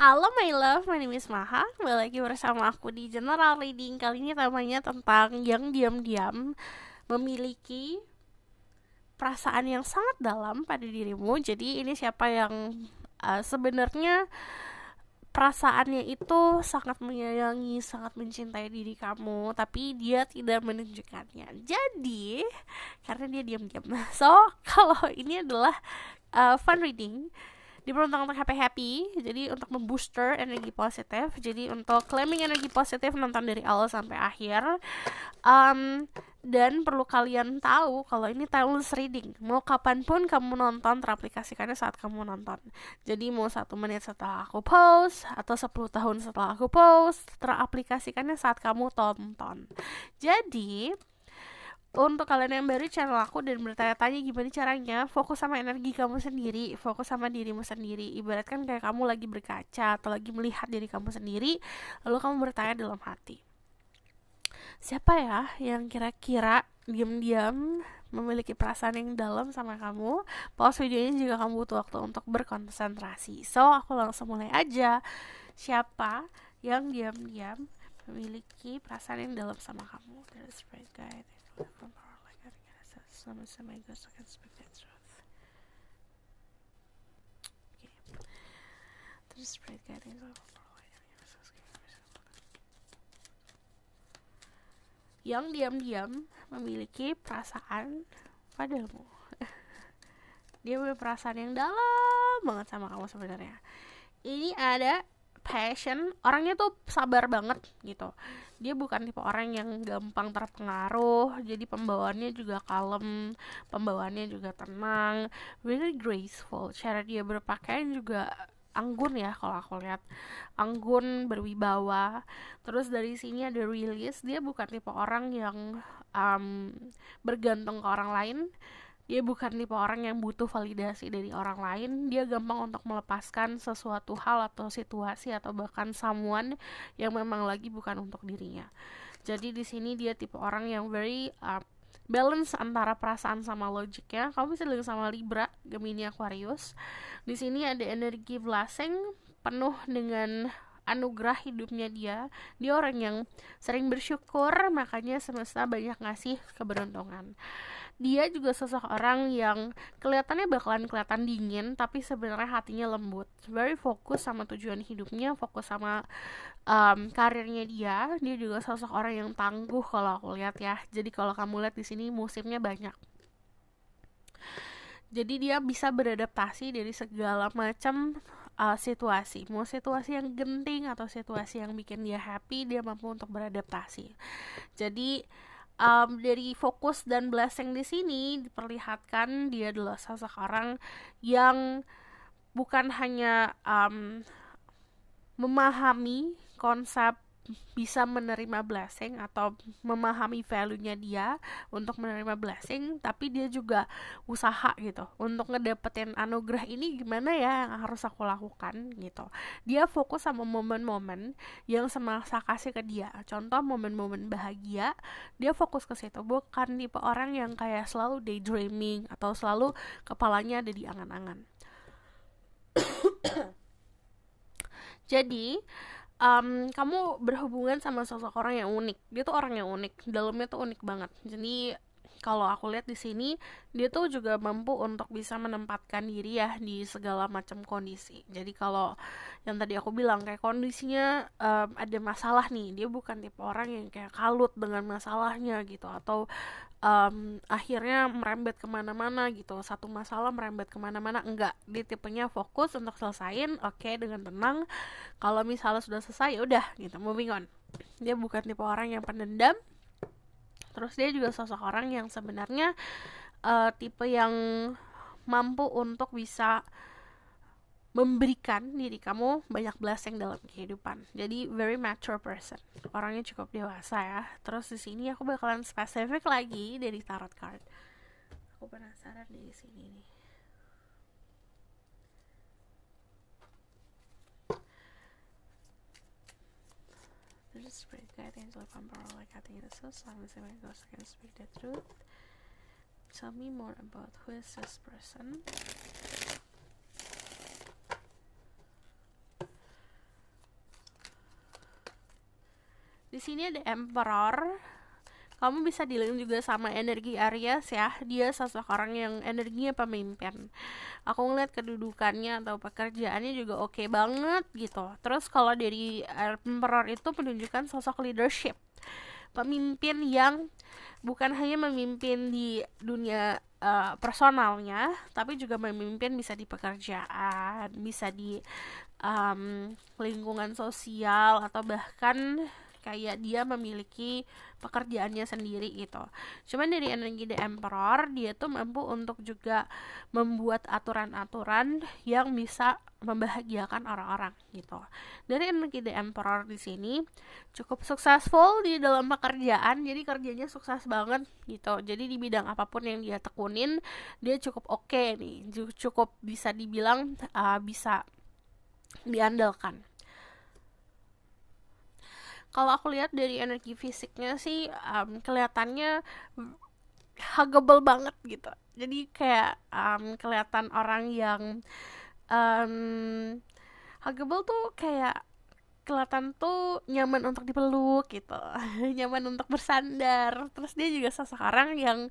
Halo my love, my name is Maha. Kembali lagi bersama aku di General Reading. Kali ini temanya tentang yang diam-diam memiliki perasaan yang sangat dalam pada dirimu. Jadi ini siapa yang sebenarnya perasaannya itu sangat menyayangi, sangat mencintai diri kamu, tapi dia tidak menunjukkannya. Jadi karena dia diam-diam. So kalau ini adalah fun reading, diperuntukkan untuk happy-happy, jadi untuk membooster energi positif. Jadi untuk claiming energi positif, nonton dari awal sampai akhir. Dan perlu kalian tahu kalau ini timeless reading, mau kapanpun kamu nonton, teraplikasikannya saat kamu nonton. Jadi mau 1 menit setelah aku post atau 10 tahun setelah aku post, teraplikasikannya saat kamu tonton. Jadi untuk kalian yang baru channel aku dan bertanya-tanya gimana caranya, fokus sama energi kamu sendiri, fokus sama dirimu sendiri. Ibaratkan kayak kamu lagi berkaca atau lagi melihat diri kamu sendiri, lalu kamu bertanya dalam hati, siapa ya yang kira-kira diam-diam memiliki perasaan yang dalam sama kamu. Pause videonya jika kamu butuh waktu untuk berkonsentrasi. So aku langsung mulai aja. Siapa yang diam-diam memiliki perasaan yang dalam sama kamu? There's great guy. Sama-sama ghost can speak that truth. Okay. There's great guy. Yang diam-diam memiliki perasaan padamu. Dia punya perasaan yang dalam banget sama kamu sebenarnya. Ini ada passion, orangnya tuh sabar banget gitu. Dia bukan tipe orang yang gampang terpengaruh, jadi pembawaannya juga kalem, pembawaannya juga tenang, really graceful. Cara dia berpakaian juga anggun ya, kalau aku lihat anggun, berwibawa. Terus dari sini ada release, dia bukan tipe orang yang bergantung ke orang lain. Dia bukan tipe orang yang butuh validasi dari orang lain. Dia gampang untuk melepaskan sesuatu hal atau situasi atau bahkan someone yang memang lagi bukan untuk dirinya. Jadi di sini dia tipe orang yang very balance antara perasaan sama logiknya. Kamu bisa lihat sama Libra, Gemini, Aquarius. Di sini ada energi blessing penuh dengan anugerah hidupnya dia. Dia orang yang sering bersyukur, makanya semesta banyak ngasih keberuntungan. Dia juga seseorang yang kelihatannya bakalan kelihatan dingin, tapi sebenarnya hatinya lembut. Very fokus sama tujuan hidupnya, fokus sama karirnya dia. Dia juga seseorang yang tangguh kalau aku lihat ya. Jadi kalau kamu lihat di sini musimnya banyak. Jadi dia bisa beradaptasi dari segala macam situasi. Mau situasi yang genting atau situasi yang bikin dia happy, dia mampu untuk beradaptasi. Jadi dari fokus dan blessing di sini diperlihatkan dia adalah seseorang yang bukan hanya memahami konsep bisa menerima blessing atau memahami value-nya dia untuk menerima blessing, tapi dia juga usaha gitu untuk ngedapetin anugerah ini. Gimana ya yang harus aku lakukan gitu. Dia fokus sama momen-momen yang semasa kasih ke dia. Contoh momen-momen bahagia, dia fokus ke situ. Bukan tipe orang yang kayak selalu daydreaming atau selalu kepalanya ada di angan-angan. Jadi kamu berhubungan sama sosok orang yang unik. Dia tuh orang yang unik, dalamnya tuh unik banget. Jadi kalau aku lihat di sini, dia tuh juga mampu untuk bisa menempatkan diri ya di segala macam kondisi. Jadi kalau yang tadi aku bilang kayak kondisinya ada masalah nih, dia bukan tipe orang yang kayak kalut dengan masalahnya gitu, atau akhirnya merembet kemana-mana gitu, satu masalah merembet kemana-mana. Enggak, dia tipenya fokus untuk selesain, oke, dengan tenang. Kalau misalnya sudah selesai, ya udah gitu, moving on. Dia bukan tipe orang yang pendendam. Terus dia juga sosok orang yang sebenarnya tipe yang mampu untuk bisa memberikan diri kamu banyak blessing dalam kehidupan. Jadi very mature person. Orangnya cukup dewasa ya. Terus di sini aku bakalan spesifik lagi dari tarot card. Aku penasaran di sini nih. There's great guide angel emperor like I think it's so I'm the same ghost can speak the truth. Tell me more about who is this person. Di sini ada Emperor. Kamu bisa dealing juga sama energi Aries ya. Dia sosok orang yang energinya pemimpin. Aku ngeliat kedudukannya atau pekerjaannya juga oke banget gitu. Terus kalau dari Emperor itu menunjukkan sosok leadership, pemimpin yang bukan hanya memimpin di dunia personalnya, tapi juga memimpin bisa di pekerjaan, bisa di lingkungan sosial, atau bahkan kayak dia memiliki pekerjaannya sendiri gitu. Cuman dari energi The Emperor, dia tuh mampu untuk juga membuat aturan-aturan yang bisa membahagiakan orang-orang gitu. Dari energi The Emperor di sini cukup successful di dalam pekerjaan, jadi kerjanya sukses banget gitu. Jadi di bidang apapun yang dia tekunin, dia cukup oke nih, cukup bisa dibilang bisa diandalkan. Kalau aku lihat dari energi fisiknya sih kelihatannya huggable banget gitu. Jadi kayak kelihatan orang yang huggable tuh kayak kelihatan tuh nyaman untuk dipeluk gitu. Nyaman untuk bersandar. Terus dia juga seseorang yang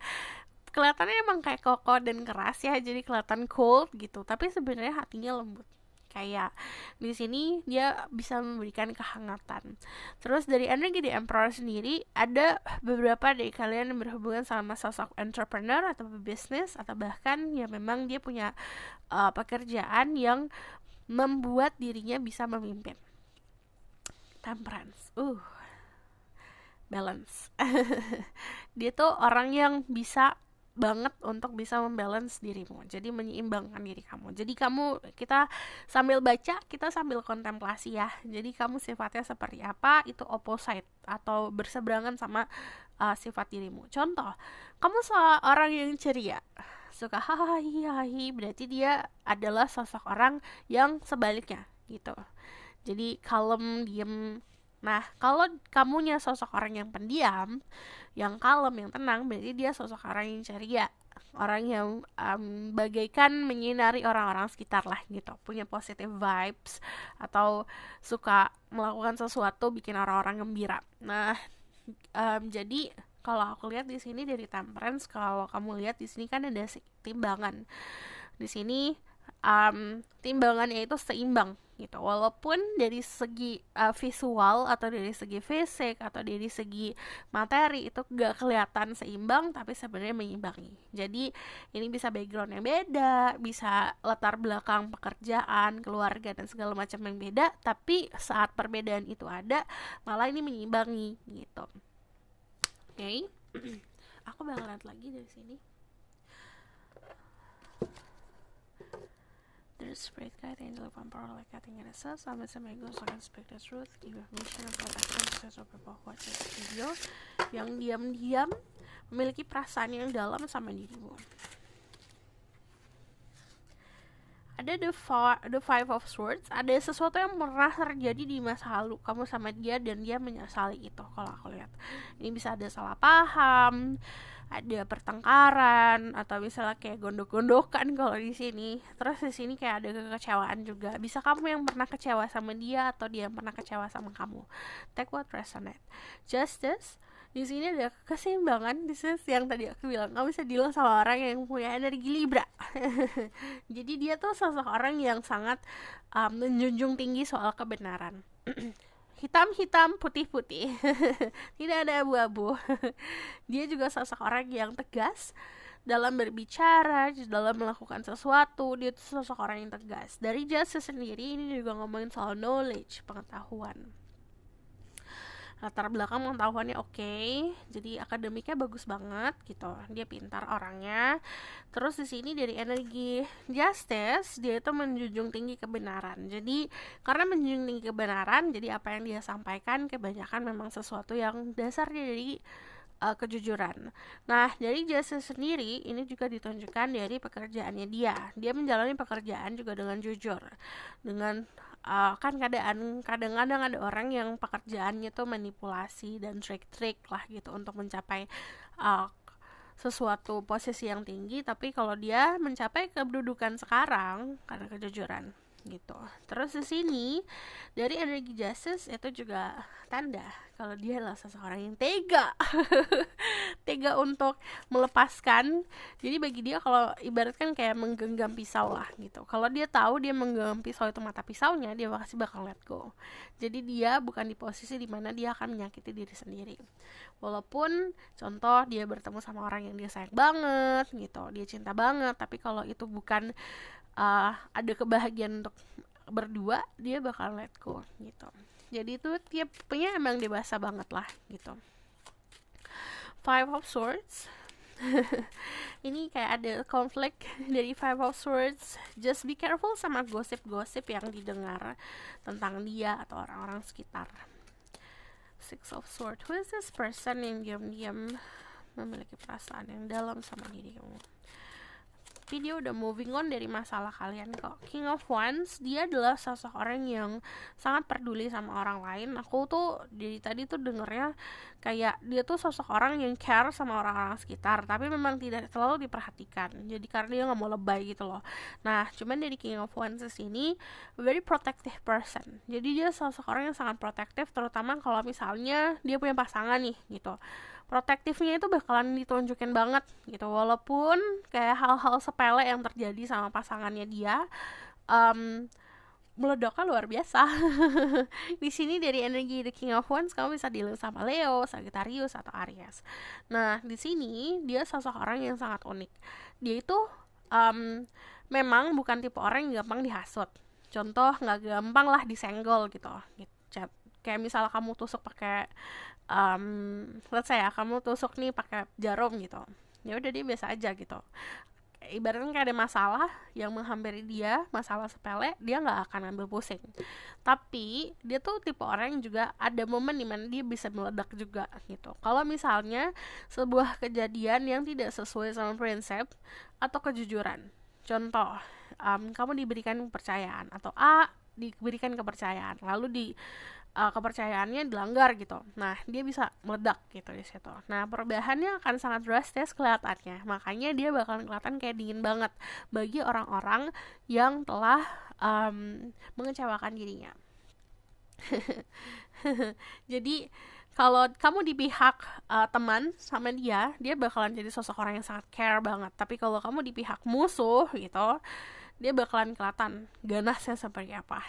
kelihatannya emang kayak kokoh dan keras ya, jadi kelihatan cold gitu, tapi sebenarnya hatinya lembut. Kayak di sini dia bisa memberikan kehangatan. Terus dari energi di Emperor sendiri, ada beberapa dari kalian yang berhubungan sama sosok entrepreneur atau bisnis, atau bahkan ya memang dia punya pekerjaan yang membuat dirinya bisa memimpin. Temperance, balance. Dia tuh orang yang bisa banget untuk bisa membalance dirimu, jadi menyeimbangkan diri kamu. Jadi kita sambil baca, kita sambil kontemplasi ya. Jadi kamu sifatnya seperti apa, itu opposite atau berseberangan sama sifat dirimu. Contoh, kamu seorang yang ceria, suka hahaha, berarti dia adalah sosok orang yang sebaliknya gitu. Jadi kalem, diem. Nah, kalau kamunya sosok orang yang pendiam, yang kalem, yang tenang, berarti dia sosok orang yang ceria, orang yang bagaikan menyinari orang-orang sekitar lah gitu, punya positive vibes, atau suka melakukan sesuatu bikin orang-orang gembira. Nah, jadi kalau aku lihat di sini dari Temperance, kalau kamu lihat di sini kan ada timbangan. Di sini timbangannya itu seimbang gitu, walaupun dari segi visual atau dari segi fisik atau dari segi materi itu gak kelihatan seimbang, tapi sebenarnya menyimbangi. Jadi ini bisa background yang beda, bisa latar belakang pekerjaan, keluarga, dan segala macam yang beda, tapi saat perbedaan itu ada, malah ini menyimbangi gitu. Oke. Aku bakal lihat lagi dari sini. There's spirit guide, angel of emperor, like cutting in a sense. I'm a ghost, so I can speak the truth, give mission and protection to those people who watch this video, yang diam-diam memiliki perasaan yang dalam sama dirimu. Ada the five of swords. Ada sesuatu yang pernah terjadi di masa lalu kamu sama dia, dan dia menyesali itu. Kalau aku lihat, ini bisa ada salah paham, ada pertengkaran, atau misalnya kayak gondok-gondokan kalau di sini. Terus di sini kayak ada kekecewaan juga. Bisa kamu yang pernah kecewa sama dia, atau dia yang pernah kecewa sama kamu. Take what resonate. Justice. Di sini ada keseimbangan. Di sini yang tadi aku bilang, kamu bisa deal sama orang yang punya energi Libra. Jadi dia tuh sosok orang yang sangat menjunjung tinggi soal kebenaran. Hitam-hitam, putih-putih. Tidak ada abu-abu. Dia juga sosok orang yang tegas dalam berbicara, dalam melakukan sesuatu. Dia tuh sosok orang yang tegas. Dari Justice sendiri, ini juga ngomongin soal knowledge, pengetahuan. Latar belakang pengetahuannya oke, jadi akademiknya bagus banget gitu, dia pintar orangnya. Terus di sini dari energi Justice, dia itu menjunjung tinggi kebenaran. Jadi karena menjunjung tinggi kebenaran, jadi apa yang dia sampaikan kebanyakan memang sesuatu yang dasarnya dari kejujuran. Nah, dari Justice sendiri ini juga ditunjukkan dari pekerjaannya dia. Dia menjalani pekerjaan juga dengan jujur, dengan kan kadang-kadang ada orang yang pekerjaannya tuh manipulasi dan trik-trik lah gitu untuk mencapai sesuatu posisi yang tinggi. Tapi kalau dia mencapai kedudukan sekarang karena kejujuran. gitu. Terus di sini dari energi Justice itu juga tanda kalau dia adalah seseorang yang tega. Tega untuk melepaskan. Jadi bagi dia kalau ibaratkan kayak menggenggam pisau lah gitu. Kalau dia tahu dia menggenggam pisau itu mata pisaunya, dia pasti bakal let go. Jadi dia bukan di posisi dimana dia akan menyakiti diri sendiri. Walaupun contoh dia bertemu sama orang yang dia sayang banget gitu, dia cinta banget, tapi kalau itu bukan ada kebahagiaan untuk berdua, dia bakal let go gitu. Jadi itu tipenya emang dewasa banget lah gitu. Five of Swords. Ini kayak ada konflik dari Five of Swords. Just be careful sama gosip-gosip yang didengar tentang dia atau orang-orang sekitar. Six of Swords. Who is this person yang diam-diam memiliki perasaan yang dalam sama diri kamu? Tapi dia udah moving on dari masalah kalian kok. King of Wands, dia adalah seseorang yang sangat peduli sama orang lain. Aku tuh dari tadi tuh dengernya kayak dia tuh seseorang yang care sama orang-orang sekitar, tapi memang tidak terlalu diperhatikan. Jadi karena dia gak mau lebay gitu loh. Nah, cuman dari King of Wands ini very protective person. Jadi dia seseorang yang sangat protektif, terutama kalau misalnya dia punya pasangan nih gitu. Protektifnya itu bakalan ditunjukin banget gitu, walaupun kayak hal-hal sepele yang terjadi sama pasangannya dia meledaknya luar biasa. Di sini dari energi The King of Wands kamu bisa deal sama Leo, Sagittarius atau Aries. Nah di sini dia seseorang yang sangat unik. Dia itu memang bukan tipe orang yang gampang dihasut. Contoh nggak gampang lah disenggol gitu. Kayak misalnya kamu tusuk pakai let's say ya kamu tusuk nih pakai jarum gitu, ya udah dia biasa aja gitu. Ibaratnya kayak ada masalah yang menghampiri dia, masalah sepele, dia nggak akan ambil pusing. Tapi dia tuh tipe orang yang juga ada momen dimana dia bisa meledak juga gitu. Kalau misalnya sebuah kejadian yang tidak sesuai sama prinsip atau kejujuran. Contoh, kamu diberikan kepercayaan atau A diberikan kepercayaan, lalu kepercayaannya dilanggar gitu. Nah, dia bisa meledak gitu di situ. Nah, perubahannya akan sangat drastis kelihatannya. Makanya dia bakalan kelihatan kayak dingin banget bagi orang-orang yang telah mengecewakan dirinya. Jadi, kalau kamu di pihak teman sama dia bakalan jadi sosok orang yang sangat care banget. Tapi kalau kamu di pihak musuh gitu, dia bakalan kelihatan ganasnya seperti apa.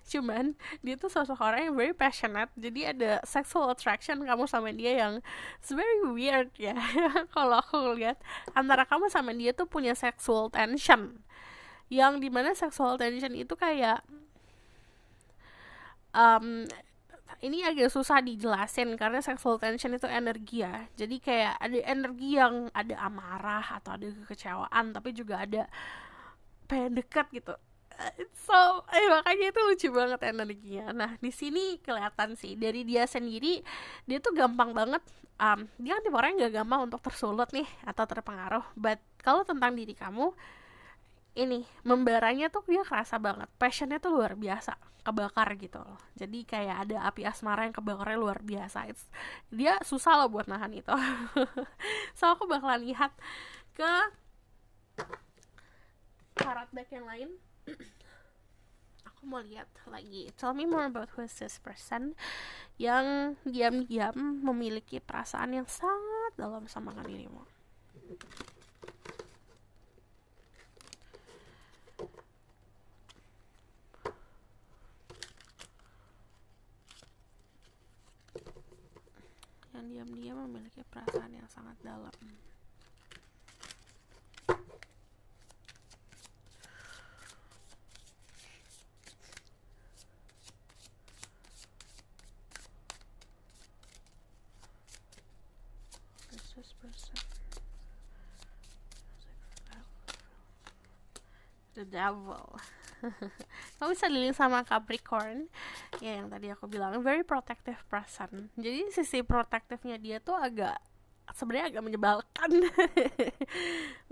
Cuman dia tuh sosok orang yang very passionate, jadi ada sexual attraction kamu sama dia yang it's very weird ya. Kalau aku lihat antara kamu sama dia tuh punya sexual tension, yang dimana sexual tension itu kayak ini agak susah dijelasin karena sexual tension itu energi ya. Jadi kayak ada energi yang ada amarah atau ada kekecewaan, tapi juga ada pengen dekat gitu. So, makanya itu lucu banget energinya. Nah, di sini kelihatan sih dari dia sendiri, dia tuh gampang banget. Dia kan tipe orang yang gak gampang untuk tersulut nih atau terpengaruh. But kalau tentang diri kamu, ini membaranya tuh dia kerasa banget. Passionnya tuh luar biasa, kebakar gitu loh. Jadi kayak ada api asmara yang kebakarnya luar biasa. Dia susah loh buat nahan itu. So aku bakalan lihat ke karat deck yang lain. Aku mau lihat lagi. Tell me more about who is this person yang diam-diam memiliki perasaan yang sangat dalam sama dirimu. Yang diam-diam memiliki perasaan yang sangat dalam. The Devil. Kamu bisa dealing sama Capricorn ya, yang tadi aku bilang very protective person. Jadi sisi protektifnya dia tuh sebenarnya agak menyebalkan.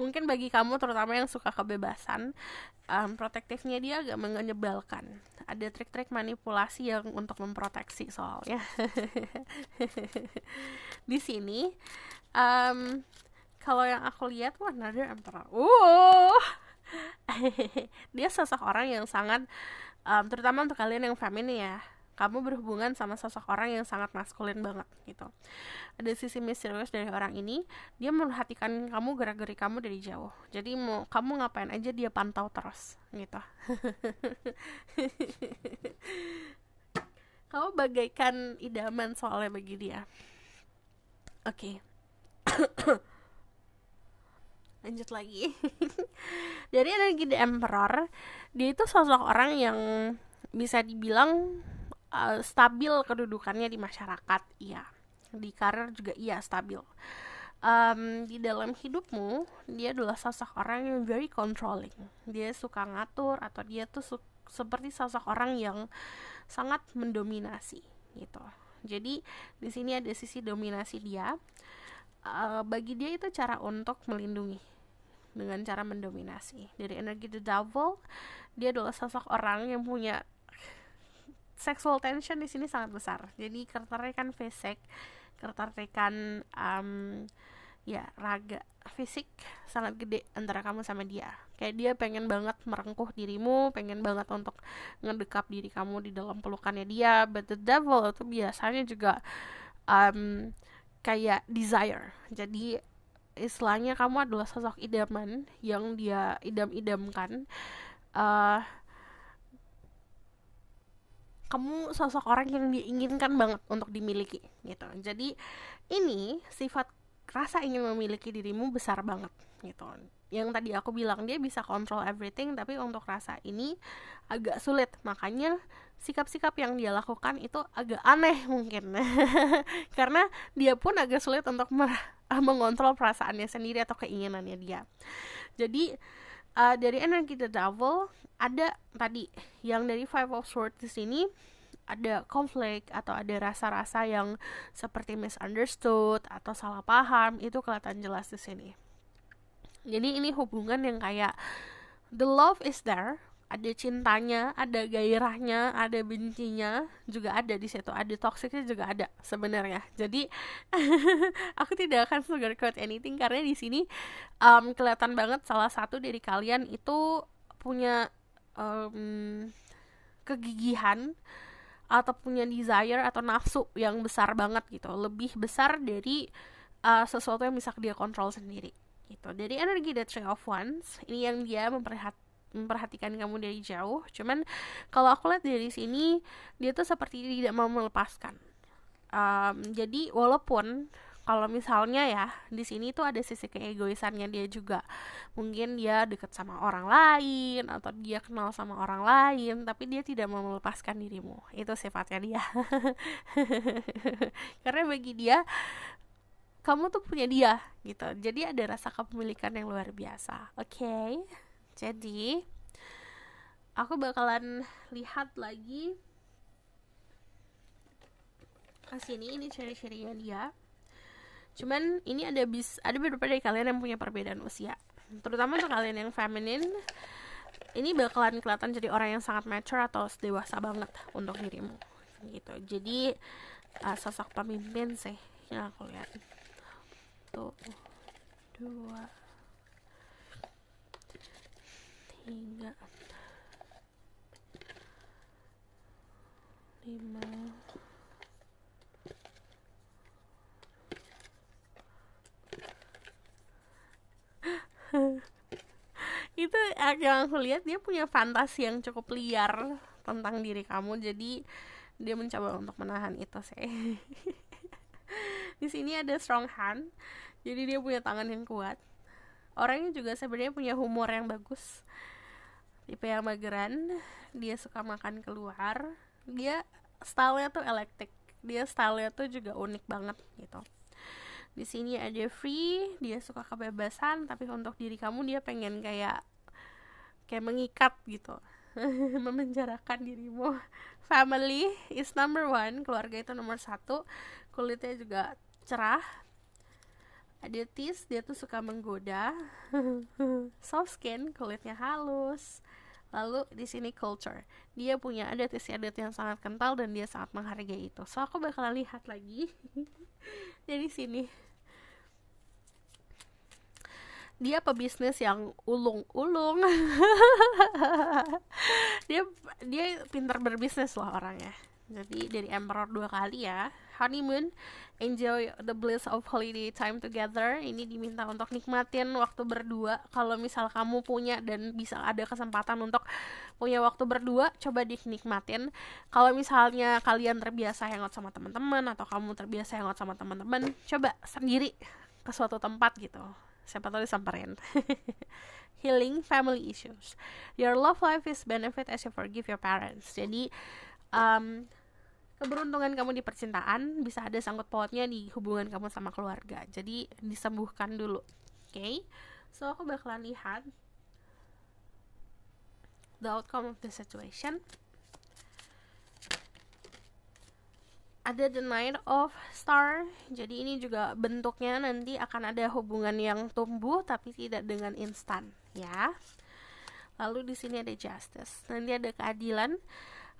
Mungkin bagi kamu terutama yang suka kebebasan, protektifnya dia agak menyebalkan. Ada trik-trik manipulasi yang untuk memproteksi soalnya. Di sini kalau yang aku lihat another emperor. Dia sosok orang yang sangat terutama untuk kalian yang feminin ya, kamu berhubungan sama sosok orang yang sangat maskulin banget gitu. Ada sisi misterius dari orang ini, dia memperhatikan kamu, gerak-gerik kamu dari jauh. Jadi mau kamu ngapain aja dia pantau terus gitu. Kamu bagaikan idaman soalnya bagi dia. Oke. Lanjut lagi. Dari energi The Emperor, dia itu sosok orang yang bisa dibilang stabil kedudukannya di masyarakat, iya. Di karir juga iya stabil. Di dalam hidupmu, dia adalah sosok orang yang very controlling. Dia suka ngatur, atau dia tuh seperti sosok orang yang sangat mendominasi gitu. Jadi di sini ada sisi dominasi dia. Bagi dia itu cara untuk melindungi dengan cara mendominasi. Dari energi The Devil, dia adalah sosok orang yang punya sexual tension di sini sangat besar. Jadi ketertarikan fisik, ketertarikan ya raga fisik sangat gede antara kamu sama dia. Kayak dia pengen banget merengkuh dirimu, pengen banget untuk ngedekap diri kamu di dalam pelukannya dia. But the devil itu biasanya juga kayak desire. Jadi istilahnya kamu adalah sosok idaman yang dia idam-idamkan. Kamu sosok orang yang diinginkan banget untuk dimiliki gitu. Jadi ini sifat rasa ingin memiliki dirimu besar banget gitu. Yang tadi aku bilang dia bisa control everything, tapi untuk rasa ini agak sulit. Makanya sikap-sikap yang dia lakukan itu agak aneh mungkin. Karena dia pun agak sulit untuk mengontrol perasaannya sendiri atau keinginannya dia. Jadi dari energi The Devil ada tadi yang dari Five of Swords di sini ada konflik atau ada rasa-rasa yang seperti misunderstood atau salah paham, itu kelihatan jelas di sini. Jadi ini hubungan yang kayak the love is there, ada cintanya, ada gairahnya, ada bencinya juga ada di situ, ada toksiknya juga ada sebenarnya. Jadi aku tidak akan sugarcoat anything karena di sini kelihatan banget salah satu dari kalian itu punya kegigihan atau punya desire atau nafsu yang besar banget gitu, lebih besar dari sesuatu yang bisa dia kontrol sendiri gitu. Dari energi The Three of Wands ini yang dia memperhatikan kamu dari jauh. Cuman kalau aku lihat dari sini dia tuh seperti tidak mau melepaskan. Jadi walaupun kalau misalnya ya di sini tuh ada sisi keegoisannya dia juga, mungkin dia deket sama orang lain atau dia kenal sama orang lain, tapi dia tidak mau melepaskan dirimu. Itu sifatnya dia. Karena bagi dia kamu tuh punya dia gitu. Jadi ada rasa kepemilikan yang luar biasa. Oke. Jadi aku bakalan lihat lagi ke sini, ini ciri-cirinya dia. Cuman ini ada beberapa dari kalian yang punya perbedaan usia. Terutama untuk kalian yang feminin, ini bakalan kelihatan jadi orang yang sangat mature atau dewasa banget untuk dirimu gitu. Jadi sosok pemimpin sih yang aku lihat. Tuh 2 3 5 itu yang aku lihat dia punya fantasi yang cukup liar tentang diri kamu, jadi dia mencoba untuk menahan itu sih. Di sini ada strong hand, jadi dia punya tangan yang kuat. Orangnya juga sebenarnya punya humor yang bagus, tipe yang mageran, dia suka makan keluar, dia stylenya tuh electric, dia stylenya tuh juga unik banget gitu. Di sini ada free, dia suka kebebasan, tapi untuk diri kamu dia pengen kayak mengikat gitu. Memenjarakan dirimu. Family is number 1, keluarga itu nomor 1. Kulitnya juga cerah. Ada tease, dia tuh suka menggoda. Soft skin, kulitnya halus. Lalu di sini culture, dia punya adat istiadat yang sangat kental dan dia sangat menghargai itu. So aku bakalan lihat lagi dari sini. dia pebisnis yang ulung-ulung. dia dia pintar berbisnis loh orangnya. Jadi dari Emperor 2 kali ya. Honeymoon, enjoy the bliss of holiday time together. Ini diminta untuk nikmatin waktu berdua. Kalau misal kamu punya dan bisa ada kesempatan untuk punya waktu berdua, coba dinikmatin. Kalau misalnya kalian terbiasa hangout sama teman-teman atau kamu terbiasa hangout sama teman-teman, coba sendiri ke suatu tempat gitu. Siapa tahu disamperin. Healing family issues. Your love life is benefit as you forgive your parents. Jadi keberuntungan kamu di percintaan bisa ada sangkut pautnya di hubungan kamu sama keluarga. Jadi disembuhkan dulu. Okay? So aku bakalan lihat the outcome of the situation. Ada the Knight of Star. Jadi ini juga bentuknya nanti akan ada hubungan yang tumbuh tapi tidak dengan instan, ya. Lalu di sini ada Justice. Nanti ada keadilan.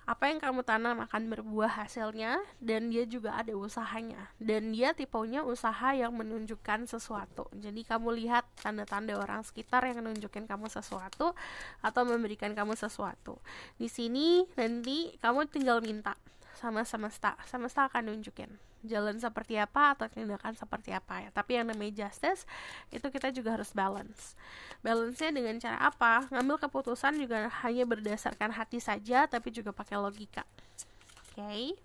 Apa yang kamu tanam akan berbuah hasilnya, dan dia juga ada usahanya. Dan dia tipenya usaha yang menunjukkan sesuatu. Jadi kamu lihat tanda-tanda orang sekitar yang menunjukkan kamu sesuatu atau memberikan kamu sesuatu. Di sini nanti kamu tinggal minta sama semesta. Semesta akan nunjukin jalan seperti apa atau tindakan seperti apa ya. Tapi yang namanya justice itu kita juga harus balance. Balance-nya dengan cara apa? Ngambil keputusan juga hanya berdasarkan hati saja, tapi juga pakai logika. Okay?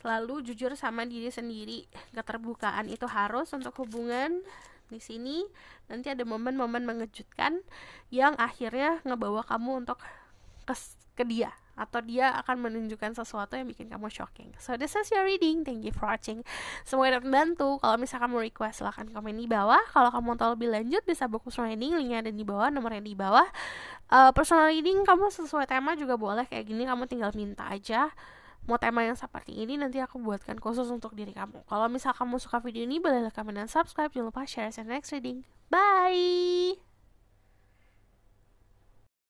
Lalu jujur sama diri sendiri. Keterbukaan itu harus untuk hubungan. Di sini nanti ada momen-momen mengejutkan yang akhirnya ngebawa kamu untuk ke dia, atau dia akan menunjukkan sesuatu yang bikin kamu shocking. So this is your reading. Thank you for watching. Semoga membantu. Kalau misalkan kamu request, silahkan komen di bawah. Kalau kamu tahu lebih lanjut, bisa book personal reading. Linknya ada di bawah, nomornya di bawah. Personal reading kamu sesuai tema juga boleh kayak gini. Kamu tinggal minta aja mau tema yang seperti ini, nanti aku buatkan khusus untuk diri kamu. Kalau misal kamu suka video ini, boleh like, comment, dan subscribe. Jangan lupa share. See you next reading. Bye.